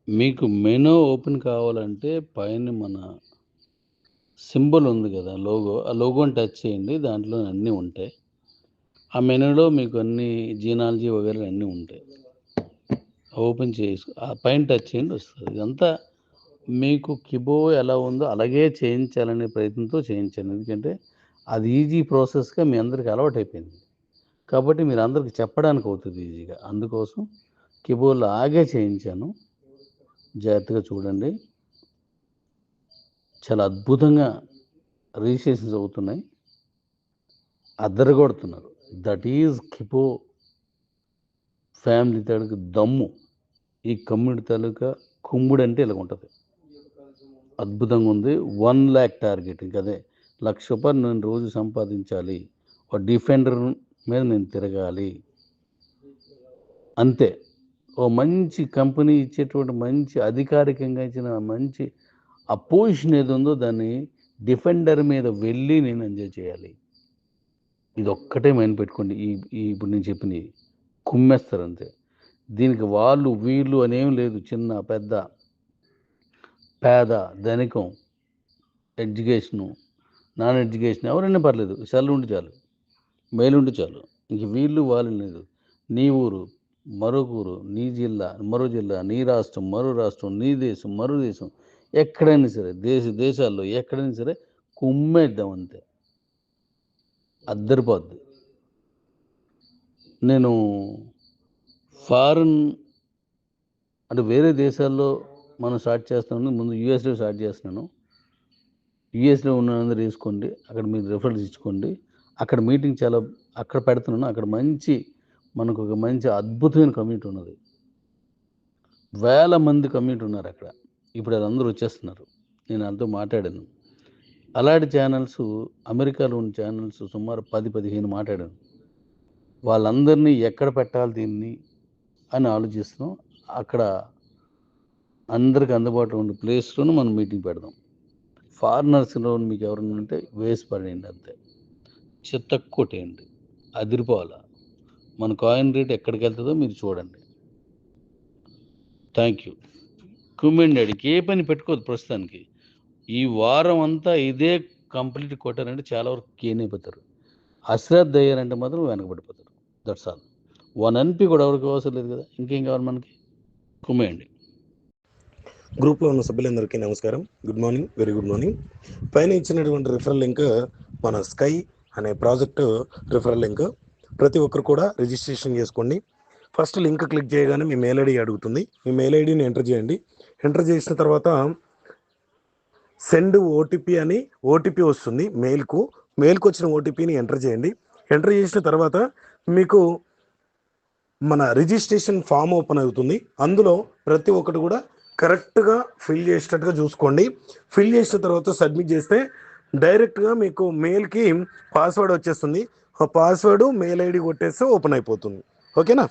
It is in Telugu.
మీకు మెనూ ఓపెన్ కావాలంటే పైన మన సింబల్ ఉంది గదా! లోగో. ఆ లోగోని టచ్ చేయండి. దాంట్లో అన్నీ ఉంటాయి. ఆ మెనూలో మీకు అన్నీ జీనాలజీ వగైరా అన్నీ ఉంటాయి. ఓపెన్ చేసి ఆ పైన టచ్ చేయండి వస్తది. ఇదంతా మీకు కిబో ఎలా ఉందో అలాగే చేయించాలనే ప్రయత్నంతో చేయించాను. ఎందుకంటే అది ఈజీ ప్రాసెస్‌గా మీ అందరికి అలవాటైపోయింది. కాబట్టి మీరందరికి చెప్పడానికి అవుతది ఈజీగా. అందుకోసం కిబో లాగే చేయించాను. జాగ్రత్తగా చూడండి. చాలా అద్భుతంగా రిజిస్ట్రేషన్స్ అవుతున్నాయి. అదరగొడుతున్నారు. దట్ ఈజ్ కిబో ఫ్యామిలీ తాలూకా దమ్ము. ఈ కమ్యూనిటీ తాలూకా కుమ్ముడంటే ఇలాగుంటది. అద్భుతంగా ఉంది. 1,00,000 టార్గెట్ ఇంకదే. రూ. 1,00,000 నేను రోజు సంపాదించాలి. ఒక డిఫెండర్ మీద నేను తిరగాలి. అంతే. ఓ మంచి కంపెనీ ఇచ్చేటువంటి మంచి అధికారికంగా ఇచ్చిన మంచి ఆ పొజిషన్ ఏదుందో దాన్ని డిఫెండర్ మీద వెళ్ళి నేను ఎంజాయ్ చేయాలి. ఇదొక్కటే మైండ్ పెట్టుకోండి. ఈ ఈ ఇప్పుడు నేను చెప్పినయి. కుమ్మేస్తారంతే. దీనికి వాళ్ళు, వీళ్ళు అనేం లేదు. చిన్న, పెద్ద, పేద, ధనికం, ఎడ్యుకేషను, నాన్ ఎడ్యుకేషన్ ఎవరైనా పర్లేదు. సెల్ ఉంటే చాలు. మెయిల్ ఉంటే చాలు. ఇంక వీళ్ళు, వాళ్ళు లేదు. నీ ఊరు, మరొక ఊరు, నీ జిల్లా, మరో జిల్లా, నీ రాష్ట్రం, మరో రాష్ట్రం, నీ దేశం, మరో దేశం ఎక్కడైనా సరే దేశాల్లో ఎక్కడైనా సరే కుమ్మేద్దాం అంతే. అద్దరిపోద్ది. నేను ఫారెన్ అంటే వేరే దేశాల్లో మనం స్టార్ట్ చేస్తున్నాను. ముందు యూఎస్‌లో స్టార్ట్ చేస్తున్నాను. యూఎస్‌లో ఉన్నోళ్ళందరూ ఏసుకోండి. అక్కడ మీరు రిఫరల్స్ ఇచ్చుకోండి. అక్కడ మీటింగ్ చాలా అక్కడ పెడుతున్నాను. అక్కడ మంచి మనకొక మంచి అద్భుతమైన కమ్యూనిటీ ఉన్నది. వేల మంది కమ్యూనిటీ ఉన్నారక్కడ. ఇప్పుడు ఆళ్ళందరూ వచ్చేస్తున్నారు. నేను ఆళ్ళతో మాట్లాడాను. అలాంటి ఛానల్స్ అమెరికాలో ఉన్న ఛానల్స్ సుమారు 10, 15 మాట్లాడాను. వాళ్ళందరినీ ఎక్కడ పెట్టాలి దీన్ని అని ఆలోచిస్తున్నాం. అక్కడ అందరికి అందుబాటులో ఉండే ప్లేస్‌లోనే మనం మీటింగ్ పెడదాం. ఫారినర్స్‌లో మీకు ఎవరైనా ఉంటే వేసి పడేయండి అంతే. చితక్కొట్టేయండి. అదిరిపోవాల. మన కాయిన్ రేట్ ఎక్కడికెళ్తదో మీరు చూడండి. Thank you. కుమ్మేయండి ఆడికి. ఏ పని పెట్టుకోవద్దు ప్రస్తుతానికి. ఈ వారం అంతా ఇదే కంప్లీట్ కొట్టారంటే చాలా వరకు గెయిన్ అయిపోతారు. అశ్రద్ధ అయ్యారంటే మాత్రం వెనకబడిపోతారు. That's all. 1 ఎన్‌పి కూడా ఎవరికీ అవసరం లేదు కదా! ఇంకేం కావాలి మనకి? కుమ్మేయండి. గ్రూప్లో ఉన్న సభ్యులందరికీ నమస్కారం. Good morning, very good morning. పైన ఇచ్చినటువంటి రిఫరల్ లింక్ మన స్కై అనే ప్రాజెక్టు రిఫరల్ లింక్. ప్రతి ఒక్కరు కూడా రిజిస్ట్రేషన్ చేసుకోండి. ఫస్ట్ లింక్ క్లిక్ చేయగానే మీ మెయిల్ ఐడి అడుగుతుంది. మీ మెయిల్ ఐడిని ఎంటర్ చేయండి. ఎంటర్ చేసిన తర్వాత సెండ్ ఓటీపీ అని ఓటీపీ వస్తుంది మెయిల్కు వచ్చిన ఓటీపీని ఎంటర్ చేయండి. ఎంటర్ చేసిన తర్వాత మీకు మన రిజిస్ట్రేషన్ ఫామ్ ఓపెన్ అవుతుంది. అందులో ప్రతి ఒక్కటి కూడా కరెక్ట్గా ఫిల్ చేసేటట్టుగా చూసుకోండి. ఫిల్ చేసిన తర్వాత సబ్మిట్ చేస్తే డైరెక్ట్గా మీకు మెయిల్కి పాస్వర్డ్ వచ్చేస్తుంది. ఆ పాస్వర్డ్ మెయిల్ ఐడి కొట్టేస్తే ఓపెన్ అయిపోతుంది. ఓకేనా?